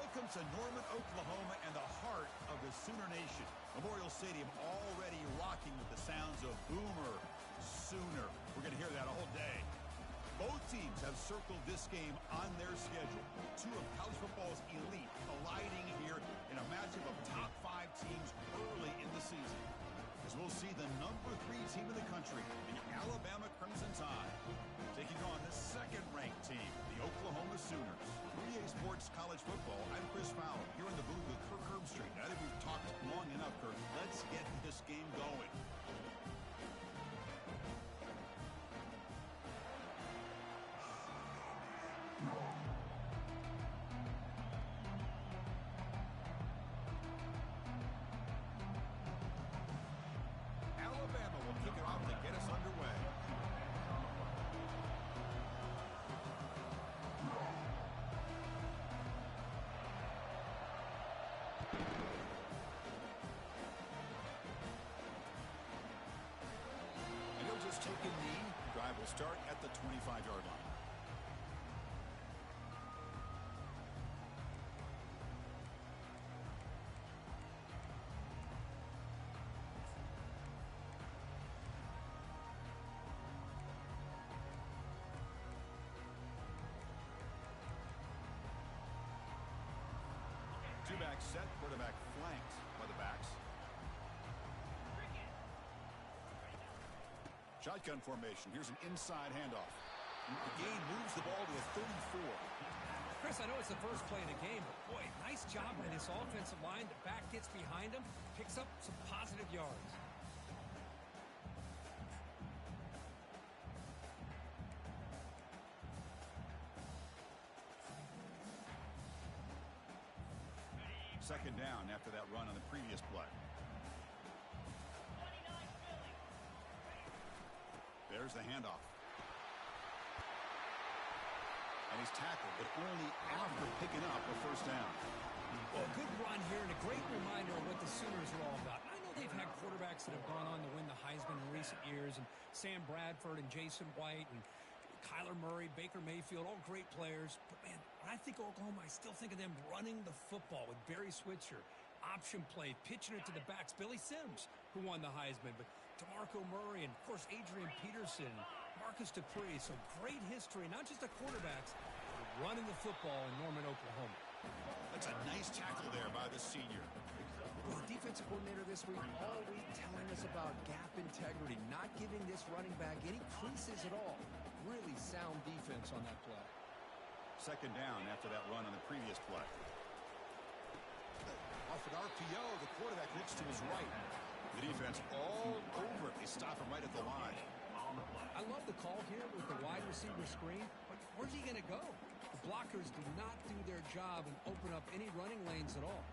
Welcome to Norman, Oklahoma, and the heart of the Sooner Nation. Memorial Stadium already rocking with the sounds of Boomer Sooner. We're going to hear that all day. Both teams have circled this game on their schedule. Two of college football's elite colliding here in a matchup of top 5 teams early in the season. As we'll see the number 3 team in the country, the Alabama Crimson Tide, taking on the second-ranked team, the Oklahoma Sooners. 3A Sports College Football, I'm Chris Fowler, here in the booth with Kirk Herbstreit. Now that we've talked long enough, Kirk, let's get this game going. Alabama will kick it off to get us underway. And he'll just take a knee. Drive will start at the 25-yard line. Two-back set, quarterback flanked by the backs. Shotgun formation. Here's an inside handoff. The game moves the ball to the 34. Chris, I know it's the first play of the game, but boy, nice job by this offensive line. The back gets behind him, picks up some positive yards. Second down after that run on the previous play. There's the handoff. And he's tackled, but only after picking up a first down. Well, a good run here and a great reminder of what the Sooners are all about. I know they've had quarterbacks that have gone on to win the Heisman in recent years, and Sam Bradford and Jason White and Kyler Murray, Baker Mayfield, all great players. But, man, when I think of Oklahoma, I still think of them running the football with Barry Switzer, option play, pitching it to the backs. Billy Sims, who won the Heisman, but DeMarco Murray and, of course, Adrian Peterson, Marcus Dupree. So great history, not just the quarterbacks, but running the football in Norman, Oklahoma. That's a nice tackle there by the senior. Well, the defensive coordinator this week all week telling us about gap integrity, not giving this running back any creases at all. Really sound defense on that play. Second down after that run on the previous play. Off an RPO, the quarterback looks to his right. The defense all over it. They stop him right at the line. I love the call here with the wide receiver screen, but where's he going to go? The blockers do not do their job and open up any running lanes at all.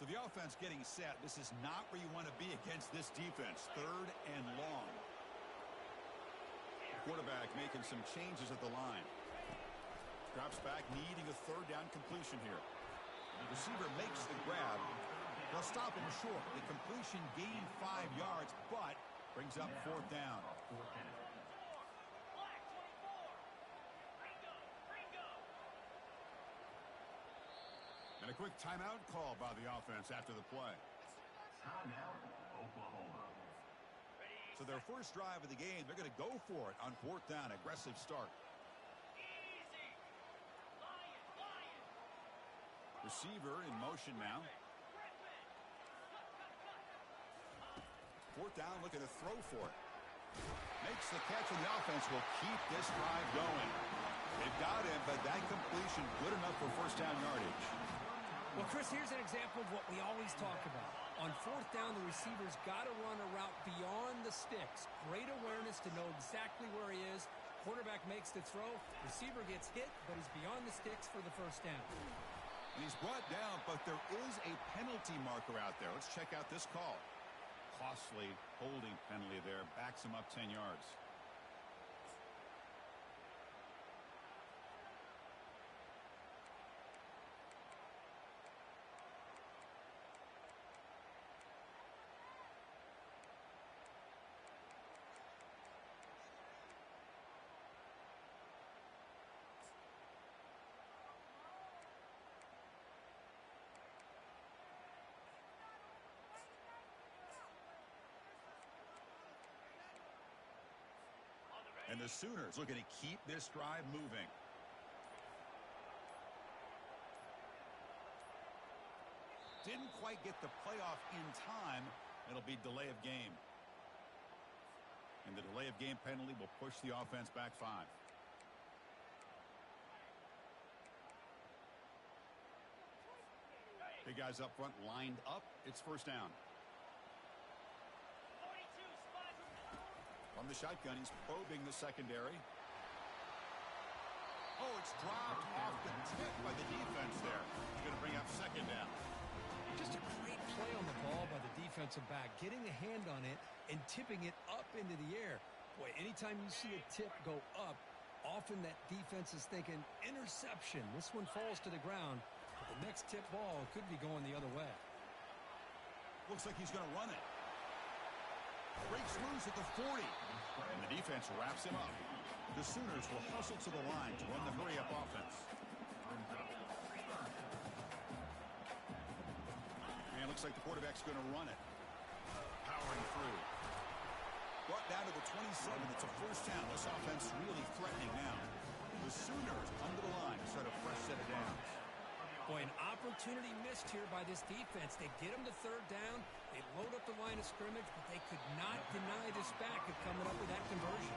So the offense getting set. This is not where you want to be against this defense. Third and long. The quarterback making some changes at the line. Drops back, needing a third down completion here. The receiver makes the grab. They'll stop him short. The completion gained 5 yards, but brings up fourth down. And a quick timeout call by the offense after the play. Timeout, Oklahoma. So their first drive of the game, they're going to go for it on fourth down. Aggressive start. Receiver in motion now. Fourth down, looking to throw for it. Makes the catch, and the offense will keep this drive going. They've got him, but that completion good enough for first down yardage. Well, Chris, here's an example of what we always talk about. On fourth down, the receiver's got to run a route beyond the sticks. Great awareness to know exactly where he is. Quarterback makes the throw. Receiver gets hit, but he's beyond the sticks for the first down. And he's brought down, but there is a penalty marker out there. Let's check out this call. Costly holding penalty there. Backs him up 10 yards. And the Sooners looking to keep this drive moving. Didn't quite get the playoff in time. It'll be delay of game. And the delay of game penalty will push the offense back 5. Big guys up front lined up. It's first down. From the shotgun, he's probing the secondary. Oh, it's dropped off the tip by the defense there. He's going to bring up second down. Just a great play on the ball by the defensive back, getting a hand on it and tipping it up into the air. Boy, anytime you see a tip go up, often that defense is thinking interception. This one falls to the ground. But the next tip ball could be going the other way. Looks like he's going to run it. Breaks loose at the 40. And the defense wraps him up. The Sooners will hustle to the line to run the hurry-up offense. And looks like the quarterback's going to run it. Powering through. Brought down to the 27. It's a first down. This offense really threatening now. The Sooners come to the line to start a fresh set of downs. Boy, an opportunity missed here by this defense. They get them to third down. They load up the line of scrimmage, but they could not deny this back of coming up with that conversion.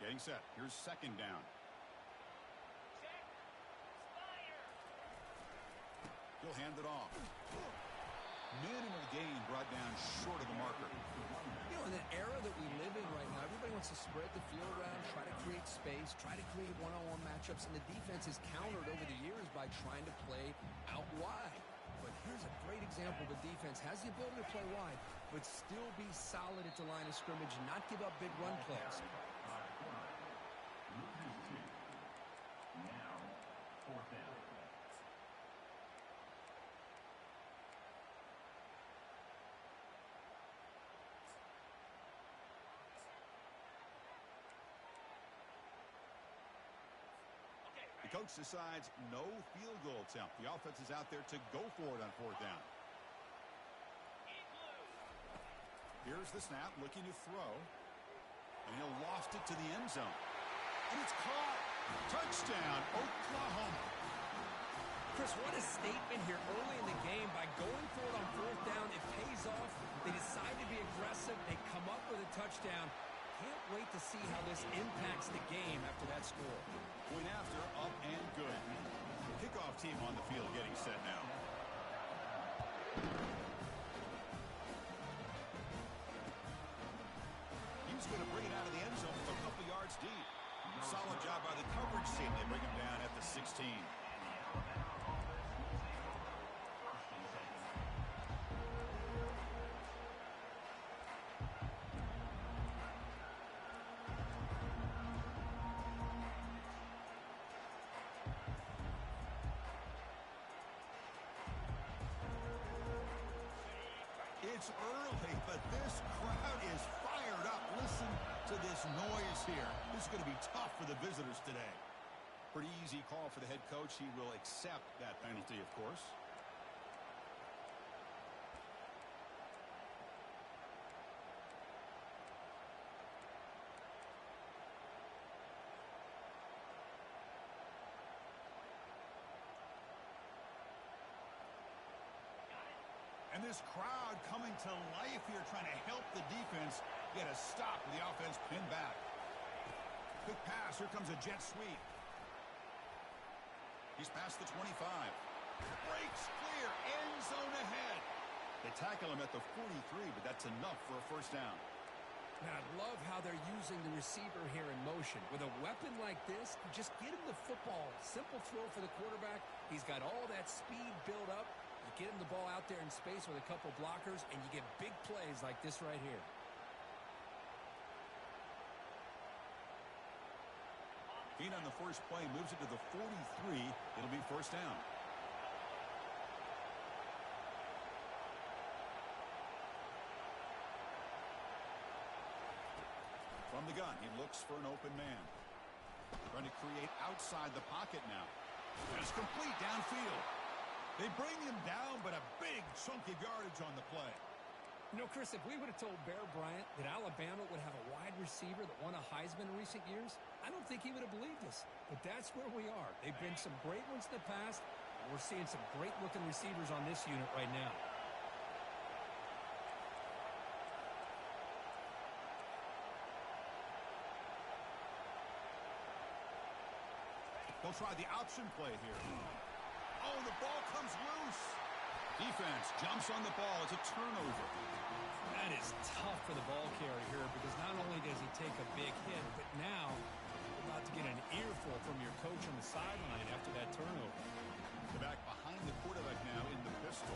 Getting set. Here's second down. He'll hand it off. Minimal gain brought down short of the marker. You know, in the era that we live in right now, everybody wants to spread the field around, try to create space, try to create one-on-one matchups, and the defense has countered over the years by trying to play out wide. But here's a great example. The defense has the ability to play wide, but still be solid at the line of scrimmage and not give up big run plays. Now, fourth down. The coach decides no field goal attempt. The offense is out there to go for it on fourth down. Here's the snap, looking to throw. And he'll loft it to the end zone. And it's caught. Touchdown, Oklahoma. Chris, what a statement here early in the game. By going for it on fourth down, it pays off. They decide to be aggressive. They come up with a touchdown. Can't wait to see how this impacts the game after that score. Point after, up and good. Kickoff team on the field getting set now. He's going to bring it out of the end zone a couple yards deep. Solid job by the coverage team. They bring him down at the 16. It's early, but this crowd is fired up. Listen to this noise here. This is going to be tough for the visitors today. Pretty easy call for the head coach. He will accept that penalty, of course. And this crowd coming to life here, trying to help the defense get a stop with the offense pinned back. Quick pass. Here comes a jet sweep. He's past the 25. Breaks clear. End zone ahead. They tackle him at the 43, but that's enough for a first down. Man, I love how they're using the receiver here in motion. With a weapon like this, just get him the football. Simple throw for the quarterback. He's got all that speed built up. You get him the ball out there in space with a couple blockers, and you get big plays like this right here. Gain on the first play, moves it to the 43. It'll be first down. From the gun, he looks for an open man. Trying to create outside the pocket now. It's complete downfield. They bring him down, but a big chunk of yardage on the play. You know, Chris, if we would have told Bear Bryant that Alabama would have a wide receiver that won a Heisman in recent years, I don't think he would have believed us. But that's where we are. They've been some great ones in the past, and we're seeing some great-looking receivers on this unit right now. They'll try the option play here. Oh, the ball comes loose. Defense jumps on the ball. It's a turnover. That is tough for the ball carrier here because not only does he take a big hit, but now you're about to get an earful from your coach on the sideline after that turnover. The back behind the quarterback now in the pistol.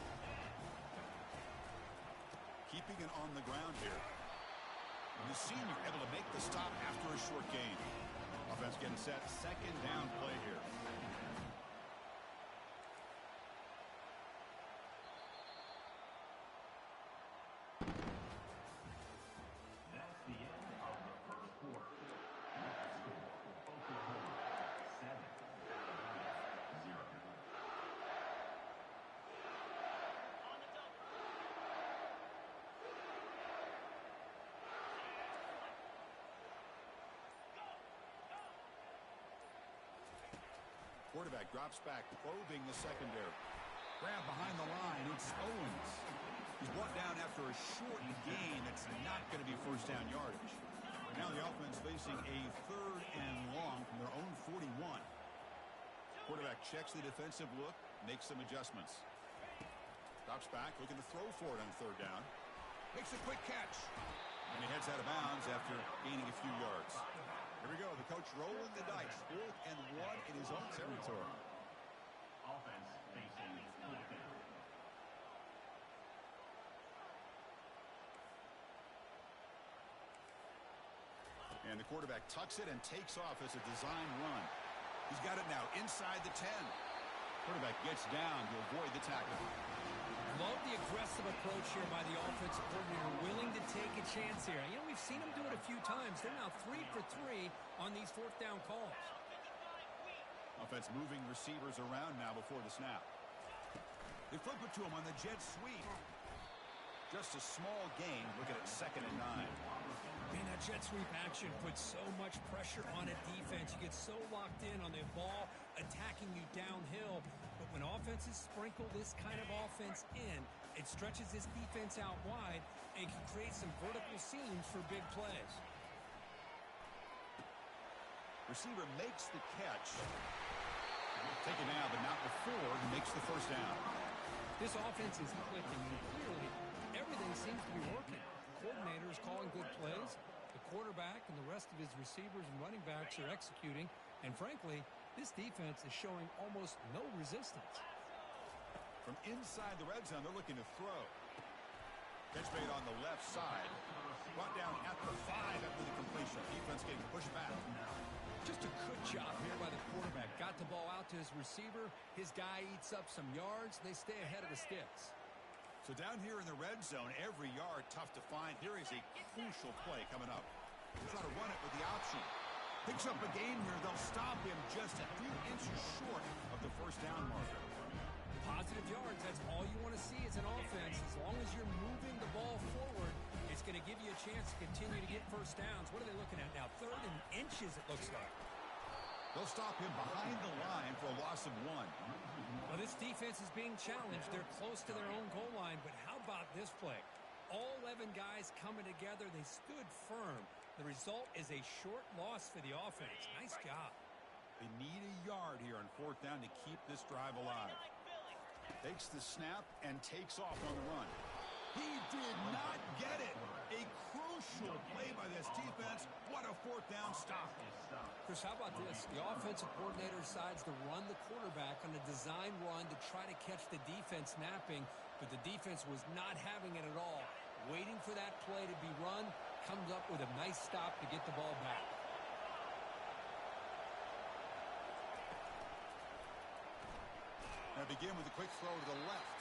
Keeping it on the ground here. And the senior able to make the stop after a short gain. Offense getting set. Second down play here. That's the end of the first quarter. Next score, Oklahoma 7, Alabama 0. Quarterback drops back, probing the secondary. Grab behind the line. It's Owens. He's brought down after a short gain. It's not going to be first down yardage. Now the offense facing a 3rd and long from their own 41. Quarterback checks the defensive look, makes some adjustments. Drops back, looking to throw for it on 3rd down. Makes a quick catch. And he heads out of bounds after gaining a few yards. Here we go. The coach rolling the dice. 4th and 1 in his own territory. Offense facing 4th down. And the quarterback tucks it and takes off as a design run. He's got it now inside the 10. Quarterback gets down to avoid the tackle. Love the aggressive approach here by the offensive coordinator, willing to take a chance here. You know, we've seen him do it a few times. They're now 3 for 3 on these 4th down calls. Offense moving receivers around now before the snap. They flip it to him on the jet sweep. Just a small gain. Looking at 2nd and 9. Man, that jet sweep action puts so much pressure on a defense. You get so locked in on the ball attacking you downhill. But when offenses sprinkle this kind of offense in, it stretches this defense out wide and can create some vertical seams for big plays. Receiver makes the catch. Taken now, but not before he makes the first down. This offense is clicking, and clearly everything seems to be working. The coordinator is calling good plays. The quarterback and the rest of his receivers and running backs are executing. And frankly, this defense is showing almost no resistance. From inside the red zone, they're looking to throw. Catch made on the left side. Brought down at the 5 after the completion. Defense getting pushed back. Just a good job here by the quarterback. Got the ball out to his receiver. His guy eats up some yards. They stay ahead of the sticks. So down here in the red zone, every yard tough to find. Here is a crucial play coming up. He'll try to run it with the option. Picks up a gain here. They'll stop him just a few inches short of the first down marker. Positive yards, that's all you want to see as an offense. As long as you're moving the ball forward, it's going to give you a chance to continue to get first downs. What are they looking at now? 3rd and inches, it looks like. They'll stop him behind the line for a loss of 1. Well, this defense is being challenged. They're close to their own goal line, but how about this play? All 11 guys coming together. They stood firm. The result is a short loss for the offense. Nice job. They need a yard here on 4th down to keep this drive alive. Takes the snap and takes off on the run. He did not get it. A crucial play by this defense. What a 4th down stop. Chris, how about this? The offensive coordinator decides to run the quarterback on a design run to try to catch the defense napping, but the defense was not having it at all. Waiting for that play to be run, comes up with a nice stop to get the ball back. Now begin with a quick throw to the left.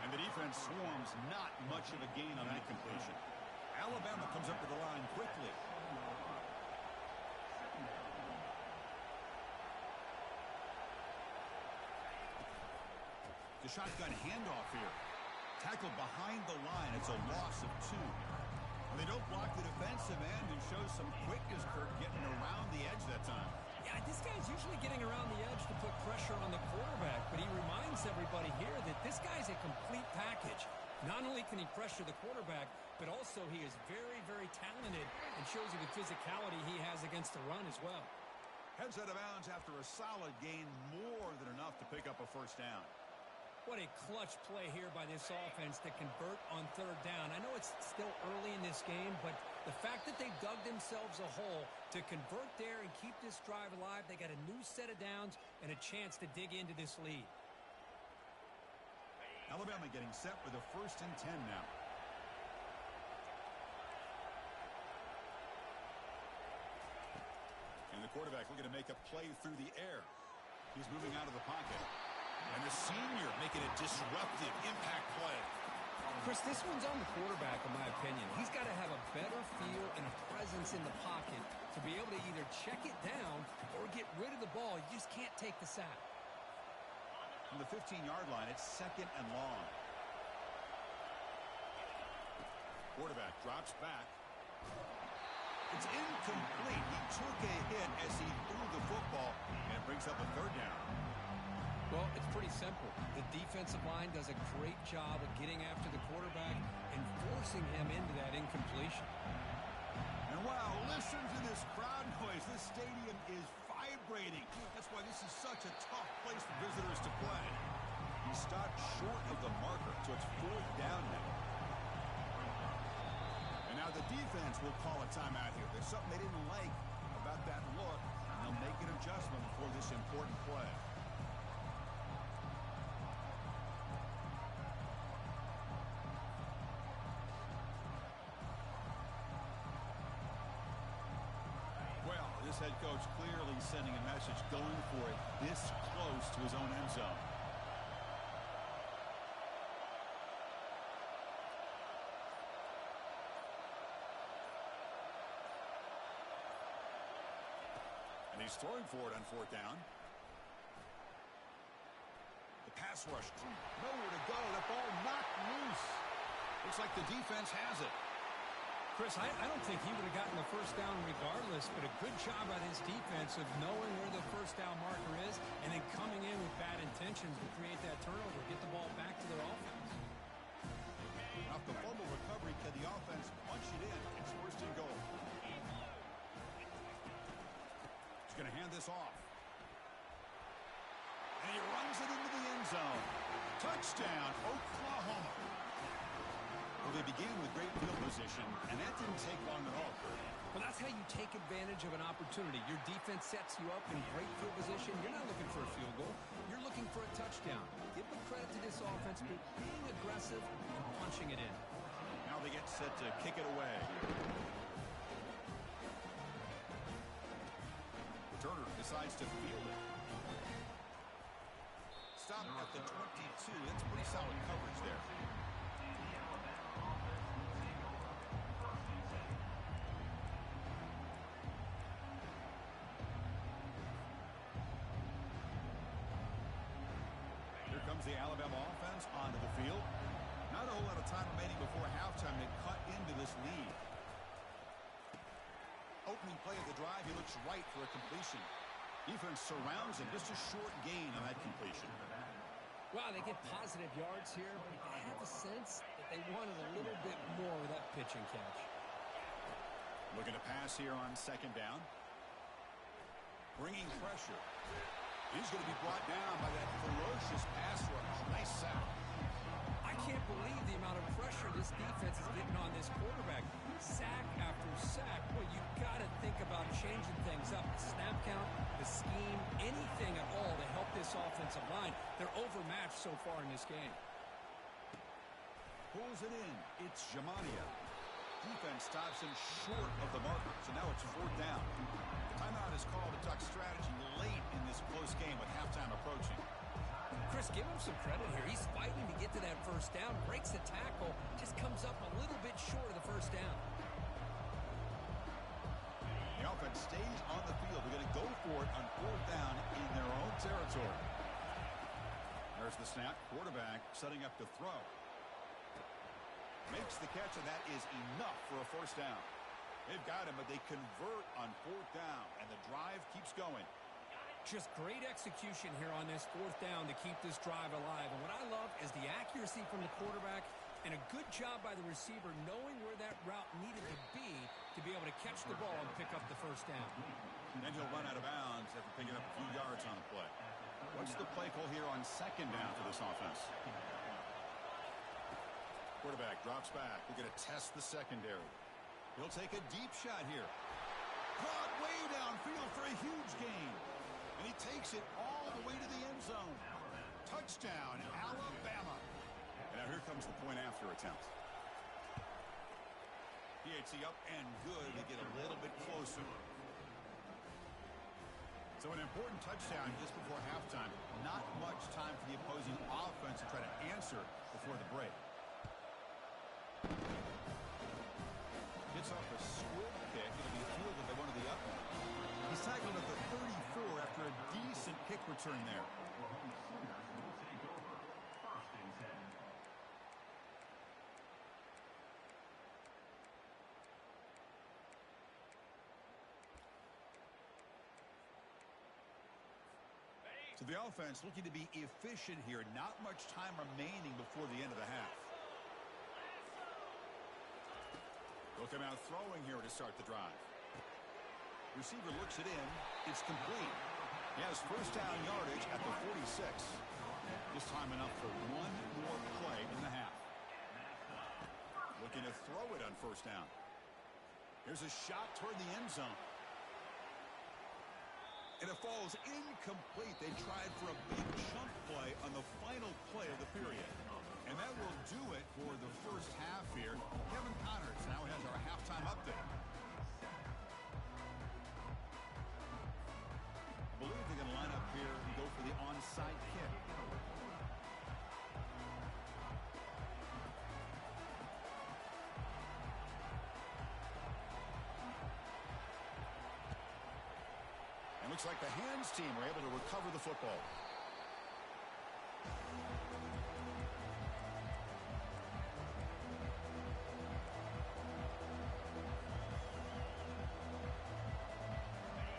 And the defense swarms, not much of a gain on that completion. Alabama comes up to the line quickly. The shotgun handoff here. Tackled behind the line. It's a loss of 2. And they don't block the defensive end and show some quickness, Kirk, getting around the edge that time. Yeah, this guy's usually getting around the edge to put pressure on the quarterback, but he reminds everybody here that this guy's a complete package. Not only can he pressure the quarterback, but also he is very, very talented and shows you the physicality he has against the run as well. Heads out of bounds after a solid gain, more than enough to pick up a first down. What a clutch play here by this offense to convert on 3rd down. I know it's still early in this game, but the fact that they dug themselves a hole to convert there and keep this drive alive, they got a new set of downs and a chance to dig into this lead. Alabama getting set with a 1st and 10 now. And the quarterback looking to make a play through the air. He's moving out of the pocket. And the senior making a disruptive impact play. Chris, this one's on the quarterback, in my opinion. He's got to have a better feel and a presence in the pocket to be able to either check it down or get rid of the ball. You just can't take the sack. From the 15-yard line, it's 2nd and long. Quarterback drops back. It's incomplete. He took a hit as he threw the football, and it brings up a 3rd down. Well, it's pretty simple. The defensive line does a great job of getting after the quarterback and forcing him into that incompletion. And wow, listen to this crowd noise. This stadium is vibrating. That's why this is such a tough place for visitors to play. He stopped short of the marker, so it's 4th down now. And now the defense will call a timeout here. There's something they didn't like about that look, and they'll make an adjustment for this important play. This head coach clearly sending a message, going for it this close to his own end zone. And he's throwing for it on 4th down. The pass rush, nowhere to go. That ball knocked loose. Looks like the defense has it. Chris, I don't think he would have gotten the 1st down regardless, but a good job by his defense of knowing where the 1st down marker is and then coming in with bad intentions to create that turnover, get the ball back to their offense. Off the fumble recovery, can the offense punch it in? It's 1st and goal. He's going to hand this off. And he runs it into the end zone. Touchdown, Oklahoma. Well, they began with great field position, and that didn't take long at all, Kurt. Well, that's how you take advantage of an opportunity. Your defense sets you up in great field position. You're not looking for a field goal. You're looking for a touchdown. Give the credit to this offense for being aggressive and punching it in. Now they get set to kick it away. Turner decides to field it. Stop at the 22. That's pretty solid coverage there. The Alabama offense onto the field. Not a whole lot of time remaining before halftime to cut into this lead. Opening play of the drive, he looks right for a completion. Defense surrounds him. Just a short gain on that completion. Wow, they get positive yards here, but I have the sense that they wanted a little bit more with that pitch and catch. Looking to pass here on 2nd down. Bringing pressure. He's going to be brought down by that ferocious pass rush. Nice sack. I can't believe the amount of pressure this defense is getting on this quarterback. Sack after sack. Well, you've got to think about changing things up. The snap count, the scheme, anything at all to help this offensive line. They're overmatched so far in this game. Pulls it in. It's Jamania. Defense stops him short of the marker, so now it's 4th down. Timeout is called to talk strategy late in this close game with halftime approaching. Chris, give him some credit here. He's fighting to get to that 1st down, breaks the tackle, just comes up a little bit short of the 1st down. The offense stays on the field. They're going to go for it on 4th down in their own territory. There's the snap. Quarterback setting up to throw. Makes the catch, and that is enough for a first down. They've got him, but they convert on fourth down, and the drive keeps going. Just great execution here on this fourth down to keep this drive alive. And what I love is the accuracy from the quarterback and a good job by the receiver knowing where that route needed to be able to catch the ball and pick up the first down. And then he'll run out of bounds after picking up a few yards on the play. What's the play call here on second down for this offense? Quarterback drops back. We're going to test the secondary. He'll take a deep shot here. Caught way downfield for a huge gain. And he takes it all the way to the end zone. Touchdown, Alabama. And now here comes the point after attempt. PAT up and good to get a little bit closer. So an important touchdown just before halftime. Not much time for the opposing offense to try to answer before the break. Gets off a squib kick. It'll be fielded by one of the up men. He's tackled at the 34 after a decent kick return there. So the offense looking to be efficient here. Not much time remaining before the end of the half. They'll come out throwing here to start the drive. Receiver looks it in. It's complete. He has first down yardage at the 46. This time enough for one more play in the half. Looking to throw it on first down. Here's a shot toward the end zone. And it falls incomplete. They tried for a big chunk play on the final play of the period. And that will do it for the first half here. Kevin Connors now has our halftime update. I believe they're going to line up here and go for the onside kick. And looks like the hands team were able to recover the football.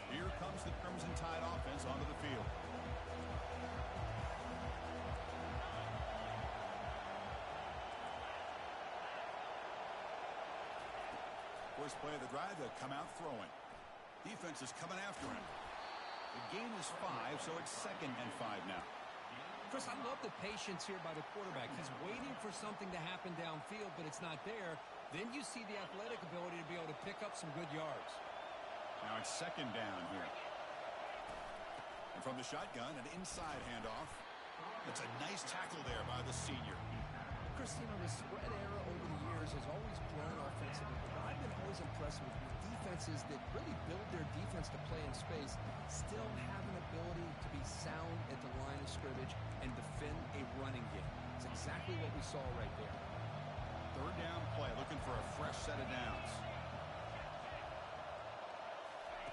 Here comes the Crimson Tide offense onto the field. First play of the drive, they'll come out throwing. Defense is coming after him. The gain is 5, so it's 2nd and 5 now. Chris, I love the patience here by the quarterback. He's waiting for something to happen downfield, but it's not there. Then you see the athletic ability to be able to pick up some good yards. Now it's 2nd down here. And from the shotgun, an inside handoff. It's a nice tackle there by the senior. Chris, you know, the spread era over the years has always grown offensively, but I've been always impressed with defenses that really build their defense to play in space, still have an ability to be sound at the line of scrimmage and defend a running game. It's exactly what we saw right there. 3rd down play, looking for a fresh set of downs.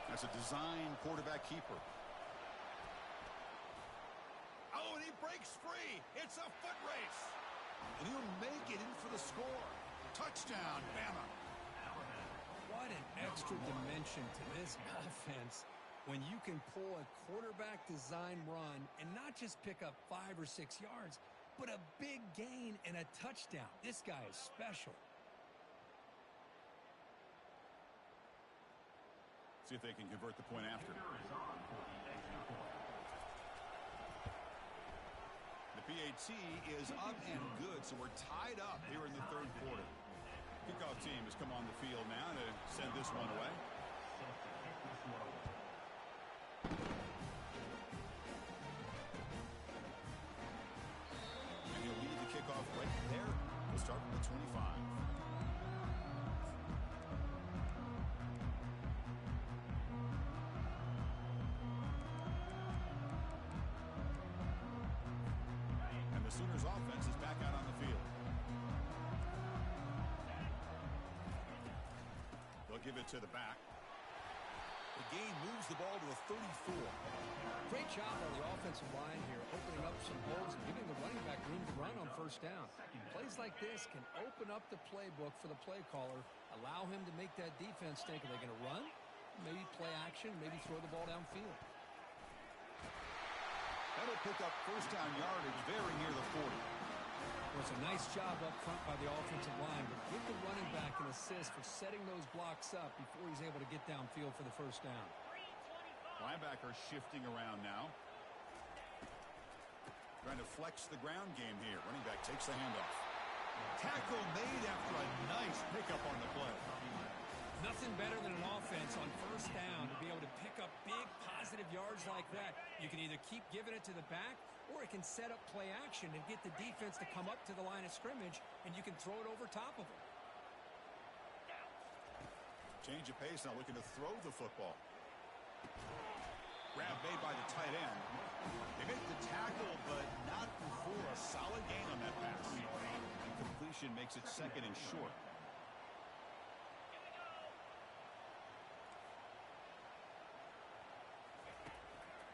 That's a design quarterback keeper. Oh, and he breaks free. It's a foot race. And he'll make it in for the score. Touchdown, Bama. What an extra dimension to this offense when you can pull a quarterback design run and not just pick up 5 or 6 yards, but a big gain and a touchdown. This guy is special. See if they can convert the point after. The PAT is up and good, so we're tied up here in the 3rd quarter. Kickoff team has come on the field now to send this one away. And he'll lead the kickoff right there. We'll start from the 25. And the Sooners offense is back out on the field. They'll give it to the back. The gain moves the ball to a 34. Great job on the offensive line here, opening up some holes and giving the running back room to run on first down. Plays like this can open up the playbook for the play caller, allow him to make that defense think, are they going to run? Maybe play action, maybe throw the ball downfield. That'll pick up first down yardage very near the 40. Well, it's a nice job up front by the offensive line, but give the running back an assist for setting those blocks up before he's able to get downfield for the first down. Linebacker shifting around now. Trying to flex the ground game here. Running back takes the handoff. Tackle made after a nice pickup on the play. Nothing better than an offense on first down to be able to pick up big positive yards like that. You can either keep giving it to the back, or it can set up play action and get the defense to come up to the line of scrimmage, and you can throw it over top of them. Change of pace now, looking to throw the football. Grab made by the tight end. They make the tackle, but not before a solid gain on that pass. And completion makes it second and short.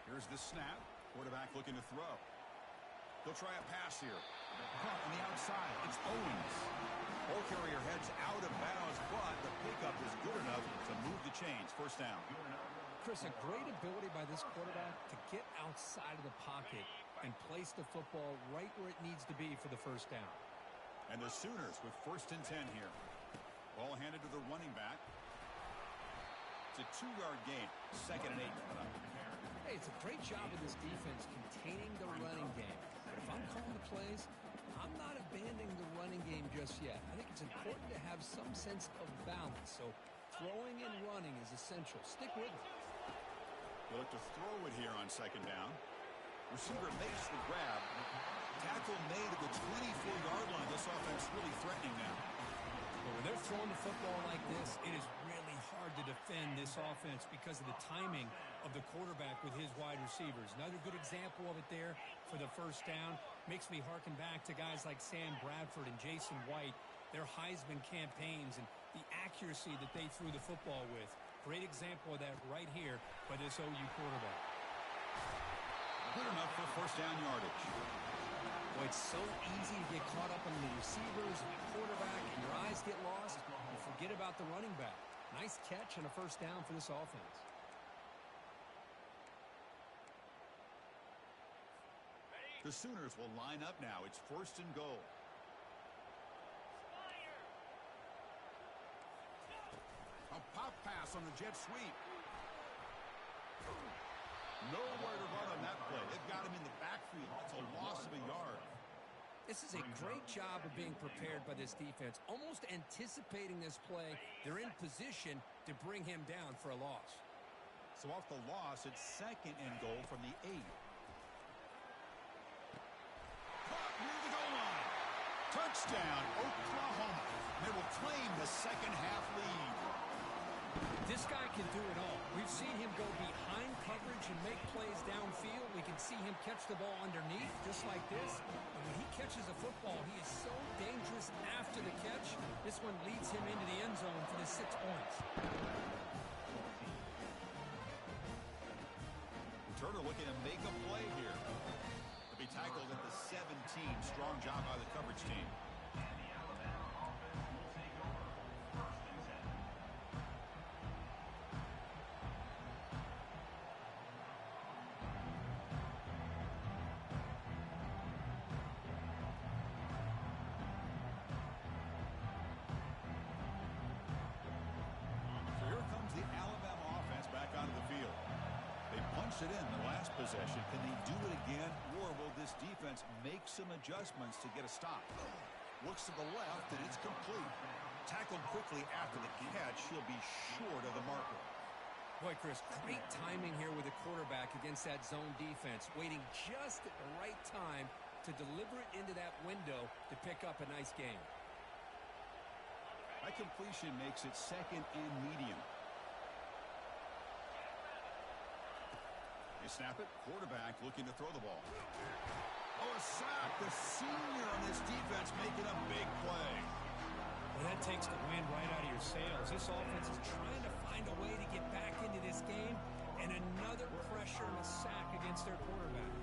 Here's the snap. Quarterback looking to throw. He'll try a pass here. Caught on the outside. It's Owens. Ball carrier heads out of bounds, but the pickup is good enough to move the chains. First down. Chris, a great ability by this quarterback to get outside of the pocket and place the football right where it needs to be for the first down. And the Sooners with first and 10 here. Ball handed to the running back. It's a 2-yard gain. Second and 8 coming up. Hey, it's a great job of this defense containing the running game. But if I'm calling the plays, I'm not abandoning the running game just yet. I think it's important to have some sense of balance. So throwing and running is essential. Stick with it. They'll look to throw it here on second down. Receiver makes the grab. Tackle made at the 24-yard line. This offense really threatening now. But when they're throwing the football like this, it is really hard to defend this offense because of the timing of the quarterback with his wide receivers. Another good example of it there for the first down. Makes me harken back to guys like Sam Bradford and Jason White, their Heisman campaigns and the accuracy that they threw the football with. Great example of that right here by this OU quarterback. Good enough for first down yardage. Boy, it's so easy to get caught up on the receivers and the quarterback, and your eyes get lost. You forget about the running back. Nice catch and a first down for this offense. The Sooners will line up now. It's first and goal. A pop pass on the jet sweep. Nowhere to run on that play. They've got him in the backfield. It's a loss of a yard. This is a great job of being prepared by this defense, almost anticipating this play. They're in position to bring him down for a loss. So off the loss, it's second and goal from the 8. Caught near the goal line. Touchdown, Oklahoma. They will claim the second half lead. This guy can do it all. We've seen him go behind coverage and make plays downfield. We can see him catch the ball underneath just like this. And when he catches a football, he is so dangerous after the catch. This one leads him into the end zone for the 6 points. Turner looking to make a play here. He'll be tackled at the 17. Strong job by the coverage team. It in the last possession. Can they do it again, or will this defense make some adjustments to get a stop? Looks to the left, and it's complete. Tackled quickly after the catch. He'll be short of the marker. Boy, Chris, great timing here with the quarterback against that zone defense, waiting just at the right time to deliver it into that window to pick up a nice gain. That completion makes it second and medium. They snap it. Quarterback looking to throw the ball. Oh, a sack. The senior on this defense making a big play. Well, that takes the wind right out of your sails. This offense is trying to find a way to get back into this this game, and another pressure and a sack against their quarterback.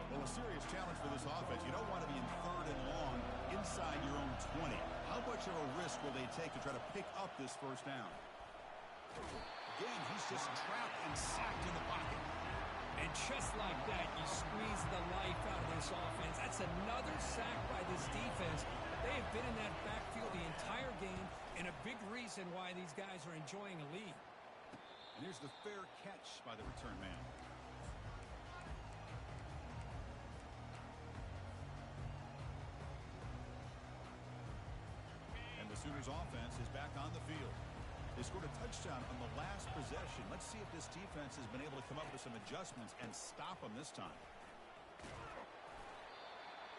Well, a serious challenge for this offense. You don't want to be in 3rd and long inside your own 20. How much of a risk will they take to try to pick up this first down? Again, he's just trapped and sacked in the pocket. And just like that, you squeeze the life out of this offense. That's another sack by this defense. They have been in that backfield the entire game, and a big reason why these guys are enjoying a lead. And here's the fair catch by the return man. And the Sooners offense is back on the field. They scored a touchdown on the last possession. Let's see if this defense has been able to come up with some adjustments and stop them this time.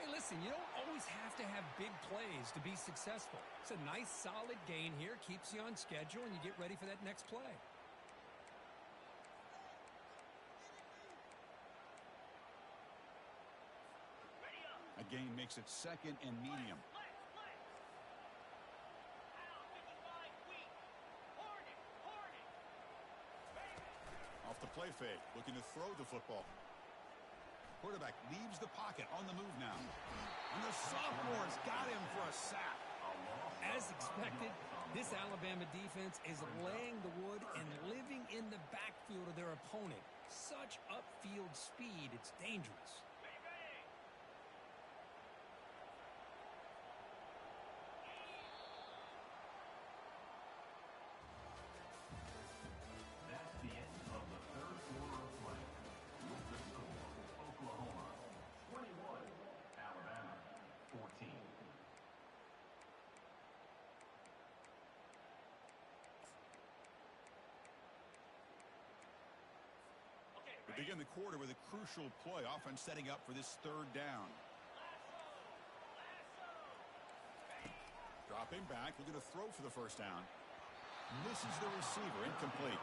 Hey, listen, you don't always have to have big plays to be successful. It's a nice, solid gain here. Keeps you on schedule, and you get ready for that next play. A gain makes it 2nd and medium. Off the play fake, looking to throw the football. Quarterback leaves the pocket, on the move now. And the sophomore's got him for a sack. As expected, this Alabama defense is laying the wood and living in the backfield of their opponent. Such upfield speed, it's dangerous. That's the end of the 3rd quarter of play. With the score, Oklahoma 21, Alabama 14. We begin the quarter with a crucial play. Offense setting up for this 3rd down. Dropping back, looking to throw for the first down. Misses the receiver, incomplete.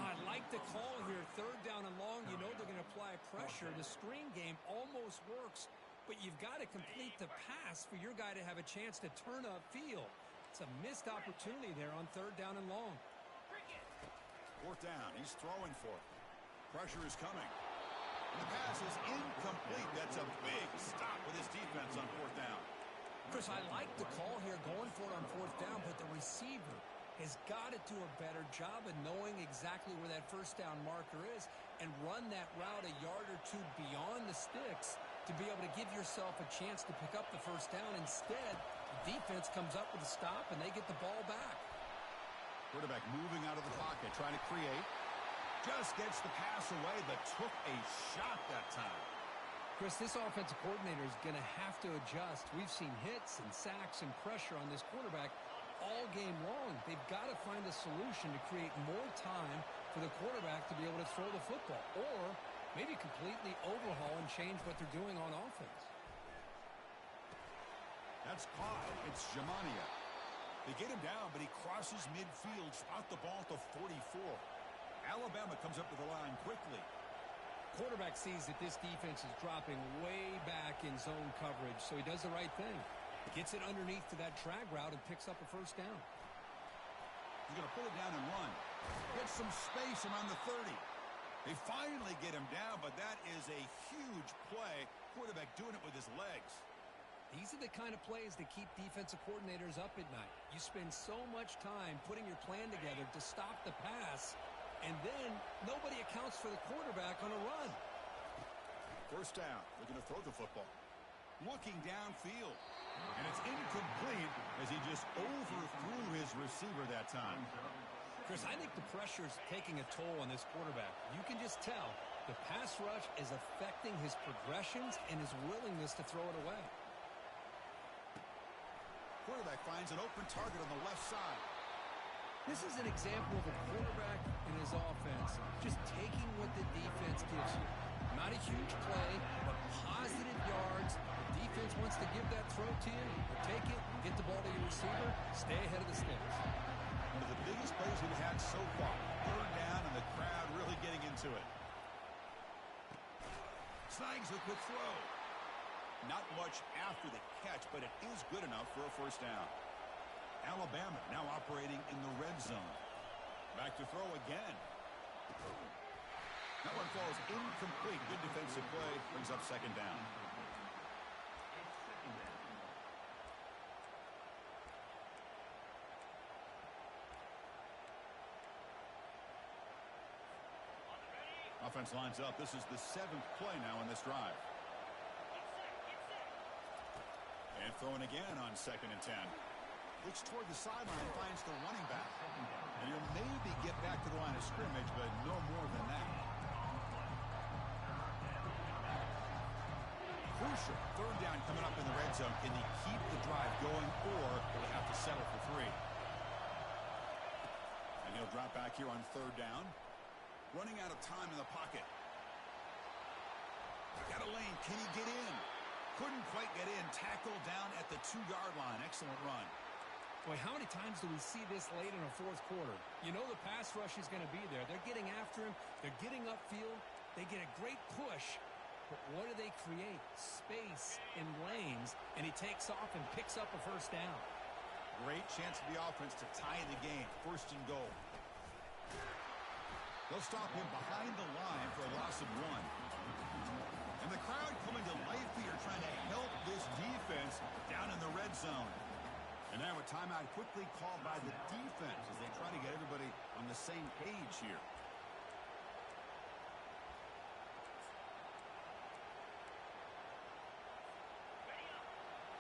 I like the call here. 3rd down and long. You know they're going to apply pressure. The screen game almost works, but you've got to complete the pass for your guy to have a chance to turn upfield. It's a missed opportunity there on 3rd down and long. 4th down, he's throwing for it. Pressure is coming. And the pass is incomplete. That's a big stop with his defense on 4th down. Chris, I like the call here going for it on 4th down, but the receiver has got to do a better job of knowing exactly where that first down marker is and run that route a yard or two beyond the sticks to be able to give yourself a chance to pick up the first down. Instead, the defense comes up with a stop and they get the ball back. Quarterback moving out of the pocket, trying to create. Just gets the pass away, but took a shot that time. Chris, this offensive coordinator is going to have to adjust. We've seen hits and sacks and pressure on this quarterback all game long. They've got to find a solution to create more time for the quarterback to be able to throw the football, or maybe completely overhaul and change what they're doing on offense. That's caught. It's Jamania. They get him down, but he crosses midfield, spot the ball at the 44. Alabama comes up to the line quickly. Quarterback sees that this defense is dropping way back in zone coverage, so he does the right thing. Gets it underneath to that drag route and picks up a first down. He's going to put it down and run. Gets some space around the 30. They finally get him down, but that is a huge play. Quarterback doing it with his legs. These are the kind of plays that keep defensive coordinators up at night. You spend so much time putting your plan together to stop the pass, and then nobody accounts for the quarterback on a run. First down. They're going to throw the football. Looking downfield. And it's incomplete as he just overthrew his receiver that time. Chris, I think the pressure is taking a toll on this quarterback. You can just tell the pass rush is affecting his progressions and his willingness to throw it away. Quarterback finds an open target on the left side. This is an example of a quarterback and his offense just taking what the defense gives you. Not a huge play, but positive yards. The defense wants to give that throw to you. You take it, get the ball to your receiver, stay ahead of the sticks. One of the biggest plays we've had so far. 3rd down and the crowd really getting into it. Snags the quick throw. Not much after the catch, but it is good enough for a first down. Alabama now operating in the red zone. Back to throw again. That one falls incomplete. Good defensive play. Brings up second down. Offense lines up. This is the 7th play now in this drive. And throwing again on 2nd and 10. Looks toward the sideline, finds the running back. And he'll maybe get back to the line of scrimmage, but no more than that. Crucial. 3rd down coming up in the red zone. Can he keep the drive going, or will he have to settle for 3? And he'll drop back here on 3rd down. Running out of time in the pocket. Got a lane. Can he get in? Couldn't quite get in. Tackle down at the 2-yard line. Excellent run. Boy, how many times do we see this late in a 4th quarter? You know the pass rush is going to be there. They're getting after him. They're getting upfield. They get a great push. But what do they create? Space in lanes. And he takes off and picks up a 1st down. Great chance for the offense to tie the game. 1st and goal. They'll stop him behind the line for a loss of 1. And the crowd coming to life here, trying to help this defense down in the red zone. And now a timeout quickly called by the defense as they try to get everybody on the same page here.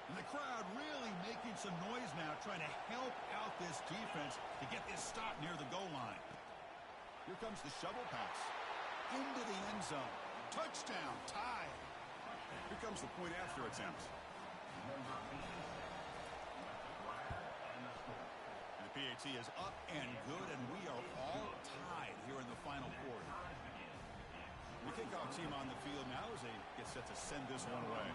And the crowd really making some noise now, trying to help out this defense to get this stop near the goal line. Here comes the shovel pass. Into the end zone. Touchdown. Tie. Here comes the point after attempt. And the PAT is up and good, and we are all tied here in the final quarter. The kickoff team on the field now as they get set to send this one away.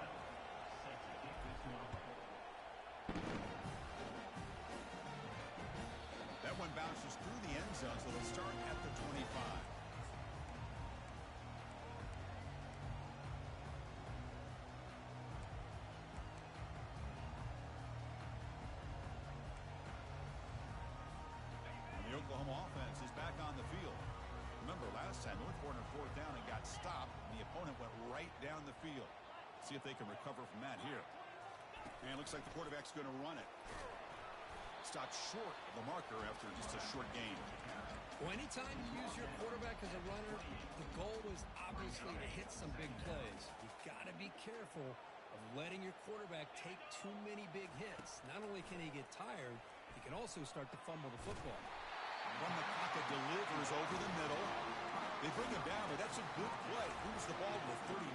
That one bounces through the end zone, so they'll start at the 25. And the Oklahoma offense is back on the field. Remember, last time, North Point on 4th down and got stopped, and the opponent went right down the field. See if they can recover from that here. And it looks like the quarterback's going to run it. Stopped short of the marker after just a short game. Well, anytime you use your quarterback as a runner, the goal is obviously to hit some big plays. You've got to be careful of letting your quarterback take too many big hits. Not only can he get tired, he can also start to fumble the football. From the pocket, delivers over the middle. They bring him down, but that's a good play. Moves the ball to the 39.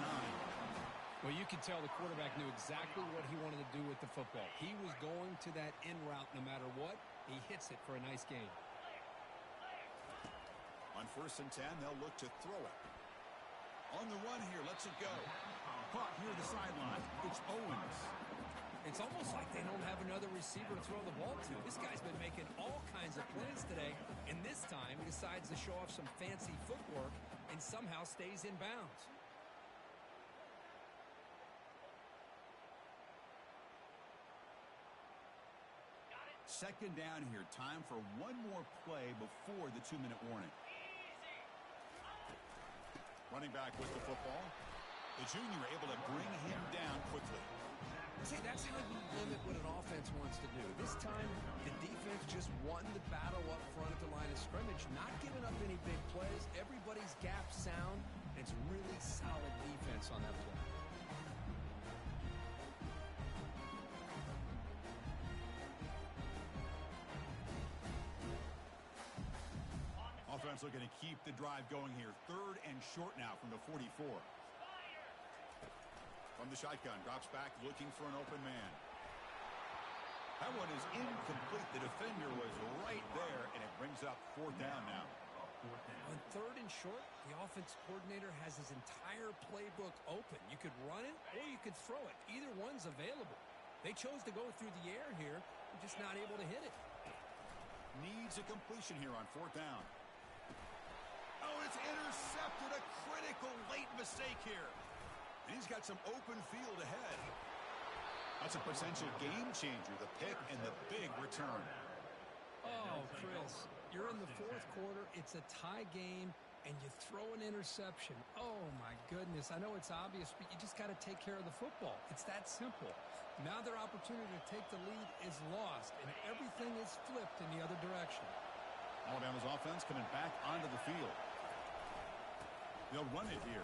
Well, you can tell the quarterback knew exactly what he wanted to do with the football. He was going to that in route no matter what. He hits it for a nice gain. On 1st and 10, they'll look to throw it. On the run here, lets it go. Caught near the sideline. It's Owens. It's almost like they don't have another receiver to throw the ball to. This guy's been making all kinds of plays today, and this time he decides to show off some fancy footwork and somehow stays in bounds. Second down here. Time for one more play before the 2-minute warning. Running back with the football. The junior able to bring him down quickly. See, that's how you limit what an offense wants to do. This time, the defense just won the battle up front at the line of scrimmage, not giving up any big plays. Everybody's gap sound. It's really solid defense on that play. Offense looking to keep the drive going here. 3rd and short now from the 44. From the shotgun, drops back looking for an open man. That one is incomplete. The defender was right there, and it brings up 4th down now. On 3rd and short, the offense coordinator has his entire playbook open. You could run it or you could throw it. Either one's available. They chose to go through the air here. They're just not able to hit it. Needs a completion here on 4th down. Oh, it's intercepted. A critical late mistake here. And he's got some open field ahead. That's a potential game changer, the pick and the big return. Oh, Chris, you're in the fourth quarter. It's a tie game, and you throw an interception. Oh, my goodness. I know it's obvious, but you just got to take care of the football. It's that simple. Now their opportunity to take the lead is lost, and everything is flipped in the other direction. Alabama's offense coming back onto the field. They'll run it here.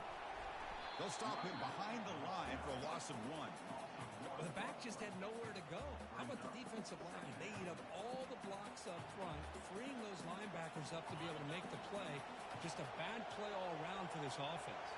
They'll stop him behind the line for a loss of 1. Well, the back just had nowhere to go. How about the defensive line? They eat up all the blocks up front, freeing those linebackers up to be able to make the play. Just a bad play all around for this offense.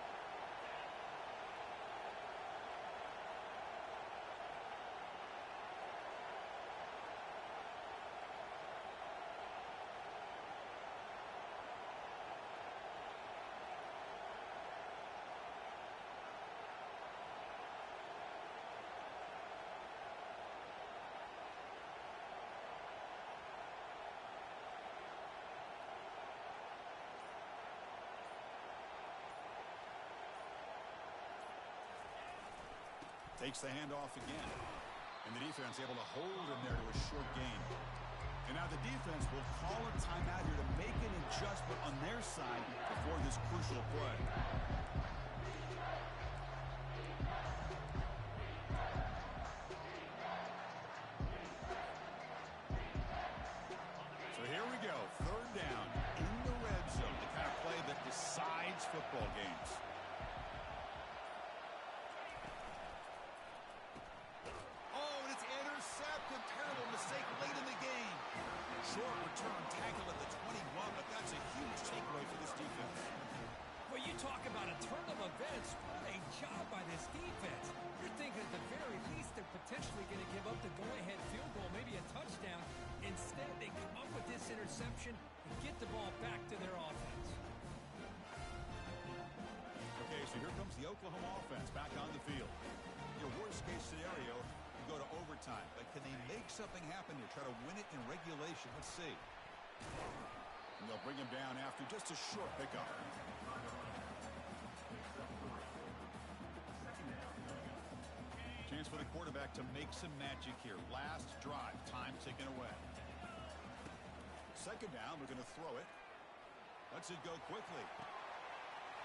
Takes the handoff again. And the defense able to hold him there to a short gain. And now the defense will call a timeout here to make an adjustment on their side before this crucial play. So here we go. Third down in the red zone. The kind of play that decides football games. Terrible mistake late in the game. Short return tackle at the 21, but that's a huge takeaway for this defense. Well, you talk about a turn of events. What a job by this defense. You're thinking at the very least they're potentially going to give up the go-ahead field goal, maybe a touchdown. Instead, they come up with this interception and get the ball back to their offense. Okay, so here comes the Oklahoma offense back on the field. Your worst-case scenario, go to overtime, but can they make something happen here? Try to win it in regulation. Let's see. And they'll bring him down after just a short pickup. Chance for the quarterback to make some magic here. Last drive, time taken away. Second down, we're going to throw it. Lets it go quickly.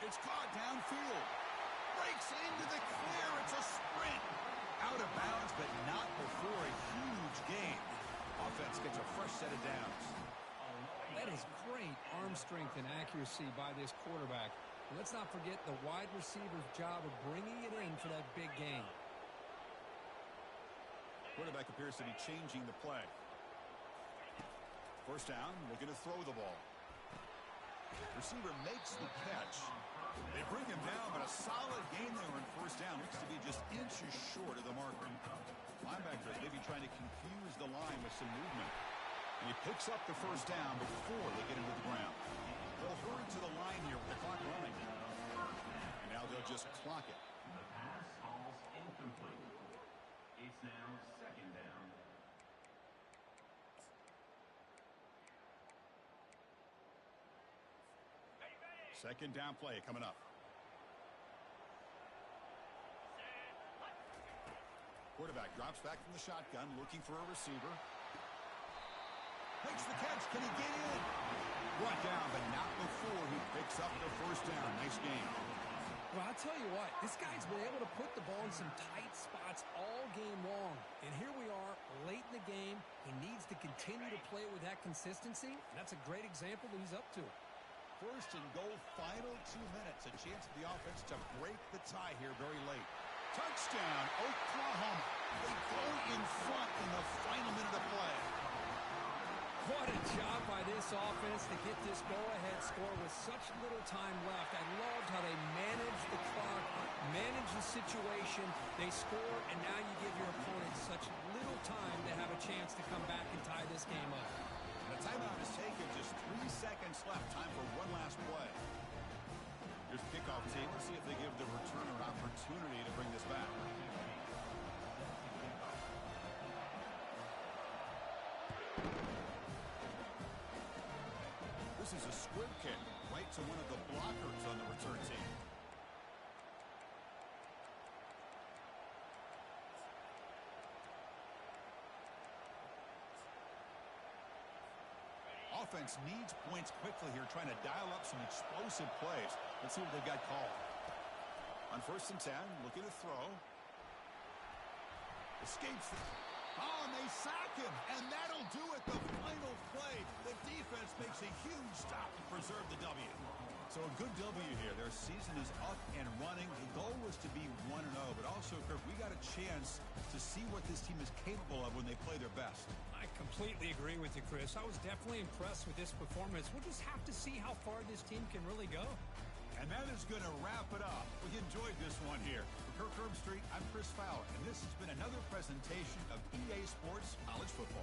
It's caught downfield. Breaks into the clear. It's a sprint. Out of bounds, but not before a huge gain. Offense gets a fresh set of downs. That is great arm strength and accuracy by this quarterback. And let's not forget the wide receiver's job of bringing it in for that big gain. Quarterback appears to be changing the play. First down, looking to throw the ball. Receiver makes the catch. They bring him down, but a solid gain there on first down. Looks to be just inches short of the marker. Linebackers maybe trying to confuse the line with some movement. And he picks up the first down before they get into the ground. They'll hurry to the line here with the clock running. And now they'll just clock it. The pass falls incomplete. It's now second down. Second down play coming up. Quarterback drops back from the shotgun, looking for a receiver. Makes the catch. Can he get in? Brought down, but not before he picks up the first down. Nice game. Well, I'll tell you what, this guy's been able to put the ball in some tight spots all game long. And here we are, late in the game. He needs to continue to play with that consistency. And that's a great example that he's up to. First and goal, final 2 minutes. A chance for the offense to break the tie here very late. Touchdown, Oklahoma. They go in front in the final minute of play. What a job by this offense to get this go-ahead score with such little time left. I loved how they managed the clock, managed the situation. They score, and now you give your opponent such little time to have a chance to come back and tie this game up. The timeout is taken. Just 3 seconds left. Time for one last play. Here's the kickoff team. Let's see if they give the returner an opportunity to bring this back. This is a squib kick right to one of the blockers on the return team. offense needs points quickly here, trying to dial up some explosive plays. Let's see what they've got called. On 1st and 10, looking to throw. Escapes. Oh, and they sack him, and that'll do it, the final play. The defense makes a huge stop to preserve the W. So a good W here. Their season is up and running. The goal was to be 1-0, but also, Kirk, we got a chance to see what this team is capable of when they play their best. I completely agree with you, Chris. I was definitely impressed with this performance. We'll just have to see how far this team can really go. And that is going to wrap it up. We enjoyed this one here. For Kirk Herbstreit, I'm Chris Fowler, and this has been another presentation of EA Sports College Football.